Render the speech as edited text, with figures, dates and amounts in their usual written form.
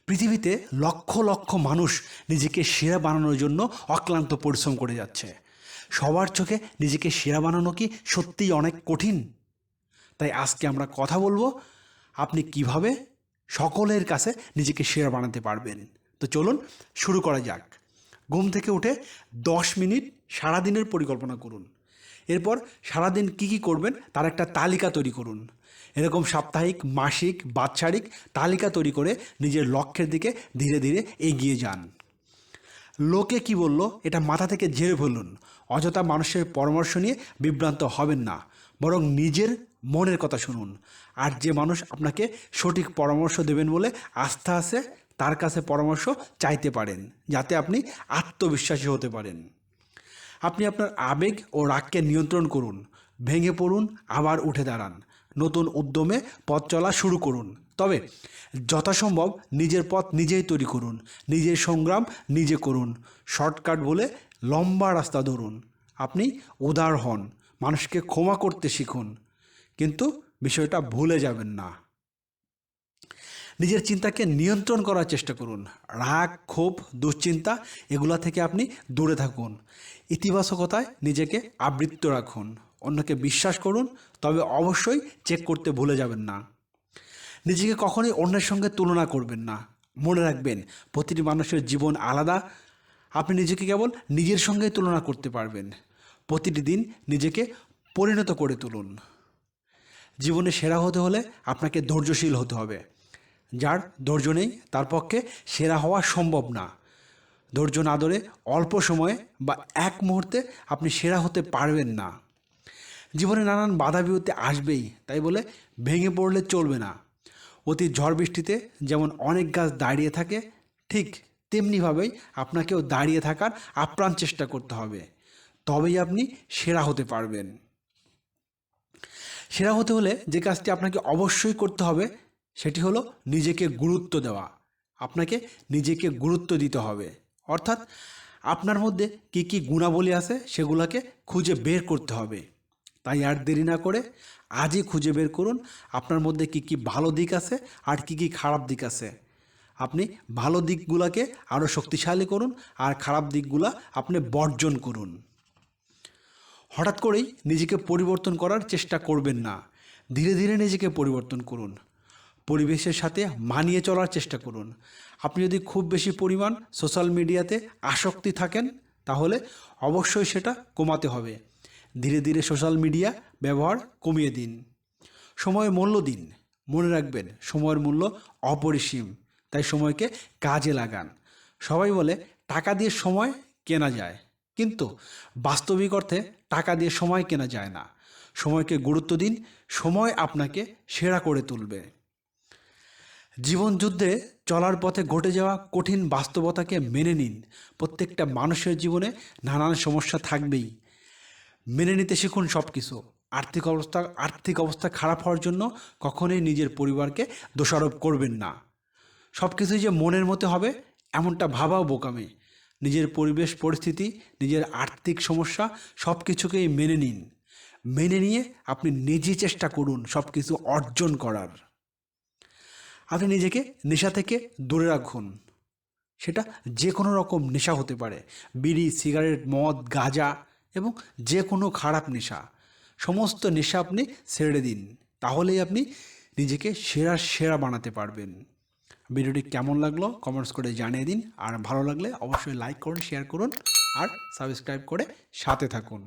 পৃথিবীতে লক্ষ লক্ষ মানুষ নিজেকে সেরা বানানোর জন্য অক্লান্ত পরিশ্রম করে যাচ্ছে। সবার চোখে নিজেকে সেরা বানানো কি সত্যিই অনেক কঠিন? তাই আজকে আমরা কথা বলবো আপনি কিভাবে সকলের কাছে নিজেকে সেরা বানাতে পারবেন। তো চলুন শুরু করা যাক। ঘুম থেকে উঠে 10 মিনিট সারাদিনের পরিকল্পনা করুন। এরপর সারাদিন কী করবেন তার একটা তালিকা তৈরি করুন। এরকম সাপ্তাহিক, মাসিক, বাৎসরিক তালিকা তৈরি করে নিজের লক্ষ্যের দিকে ধীরে ধীরে এগিয়ে যান। লোকে কি বলল এটা মাথা থেকে ঝেড়ে ফেলুন। অযথা মানুষের পরামর্শ নিয়ে বিভ্রান্ত হবেন না, বরং নিজের মনের কথা শুনুন। আর যে মানুষ আপনাকে সঠিক পরামর্শ দেবেন বলে আস্থা আছে, তার কাছে পরামর্শ চাইতে পারেন, যাতে আপনি আত্মবিশ্বাসী হতে পারেন। আপনি আপনার আবেগ ও রাগকে নিয়ন্ত্রণ করুন। ভেঙে পড়ুন, আবার উঠে দাঁড়ান। নতুন উদ্যমে পথ চলা শুরু করুন। তবে যথাসম্ভব নিজের পথ নিজেই তৈরি করুন। নিজের সংগ্রাম নিজে করুন। শর্টকাট বলে লম্বা রাস্তা ধরুন। আপনি উদার হন, মানুষকে ক্ষমা করতে শিখুন, কিন্তু বিষয়টা ভুলে যাবেন না। নিজের চিন্তাকে নিয়ন্ত্রণ করার চেষ্টা করুন। রাগ, ক্ষোভ, দুশ্চিন্তা এগুলা থেকে আপনি দূরে থাকুন। ইতিবাচকতায় নিজেকে আবৃত্ত রাখুন। অন্যকে বিশ্বাস করুন, তবে অবশ্যই চেক করতে ভুলে যাবেন না। নিজেকে কখনোই অন্যের সঙ্গে তুলনা করবেন না। মনে রাখবেন, প্রতিটি মানুষের জীবন আলাদা। আপনি নিজেকে কেবল নিজের সঙ্গেই তুলনা করতে পারবেন। প্রতিটি দিন নিজেকে পরিণত করে তুলুন। জীবনে সেরা হতে হলে আপনাকে ধৈর্যশীল হতে হবে। যার ধৈর্য নেই তার পক্ষে সেরা হওয়া সম্ভব না। ধৈর্য না ধরে অল্প সময়ে বা এক মুহূর্তে আপনি সেরা হতে পারবেন না। জীবনে নানান বাধা বিপত্তি আসবেই, তাই বলে ভেঙে পড়লে চলবে না। অতি ঝড় বৃষ্টিতে যেমন অনেক গাছ দাঁড়িয়ে থাকে, ঠিক তেমনিভাবেই আপনাকেও দাঁড়িয়ে থাকার আপ্রাণ চেষ্টা করতে হবে। তবেই আপনি সেরা হতে পারবেন। সেরা হতে হলে যে কাজটি আপনাকে অবশ্যই করতে হবে সেটি হলো নিজেকে গুরুত্ব দেওয়া। আপনাকে নিজেকে গুরুত্ব দিতে হবে, অর্থাৎ আপনার মধ্যে কী কী গুণাবলী আছে সেগুলোকে খুঁজে বের করতে হবে। তাই আর দেরি না করে আজই খুঁজে বের করুন আপনার মধ্যে কী কী ভালো দিক আছে আর কী কী খারাপ দিক আছে। আপনি ভালো দিকগুলোকে আরও শক্তিশালী করুন, আর খারাপ দিকগুলো আপনি বর্জন করুন। হঠাৎ করেই নিজেকে পরিবর্তন করার চেষ্টা করবেন না। ধীরে ধীরে নিজেকে পরিবর্তন করুন। পরিবেশের সাথে মানিয়ে চলার চেষ্টা করুন। আপনি যদি খুব বেশি পরিমাণ সোশ্যাল মিডিয়াতে আসক্তি থাকেন, তাহলে অবশ্যই সেটা কমাতে হবে। ধীরে ধীরে সোশ্যাল মিডিয়া ব্যবহার কমিয়ে দিন। সময়ের মূল্য দিন। মনে রাখবেন, সময়ের মূল্য অপরিসীম, তাই সময়কে কাজে লাগান। সবাই বলে টাকা দিয়ে সময় কেনা যায়, কিন্তু বাস্তবিক অর্থে টাকা দিয়ে সময় কেনা যায় না। সময়কে গুরুত্ব দিন। সময় আপনাকে সেরা করে তুলবে। জীবন যুদ্ধে চলার পথে ঘটে যাওয়া কঠিন বাস্তবতাকে মেনে নিন। প্রত্যেকটা মানুষের জীবনে নানান সমস্যা থাকবেই। মেনে নিতে শিখুন সব কিছু। আর্থিক অবস্থা খারাপ হওয়ার জন্য কখনোই নিজের পরিবারকে দোষারোপ করবেন না। সব কিছুই যে মনের মতো হবে এমনটা ভাবাও বোকামি। নিজের পরিবেশ পরিস্থিতি, নিজের আর্থিক সমস্যা সব কিছুকেই মেনে নিন। মেনে নিয়ে আপনি নিজে চেষ্টা করুন সব কিছু অর্জন করার। আপনি নিজেকে নেশা থেকে দূরে রাখুন। সেটা যে কোনো রকম নেশা হতে পারে। বিড়ি, সিগারেট, মদ, গাঁজা এবং যে কোনো খারাপ নেশা, সমস্ত নেশা আপনি ছেড়ে দিন। তাহলেই আপনি নিজেকে সেরা বানাতে পারবেন। ভিডিওটি কেমন লাগলো কমেন্টস করে জানিয়ে দিন। আর ভালো লাগলে অবশ্যই লাইক করুন, শেয়ার করুন আর সাবস্ক্রাইব করে সাথে থাকুন।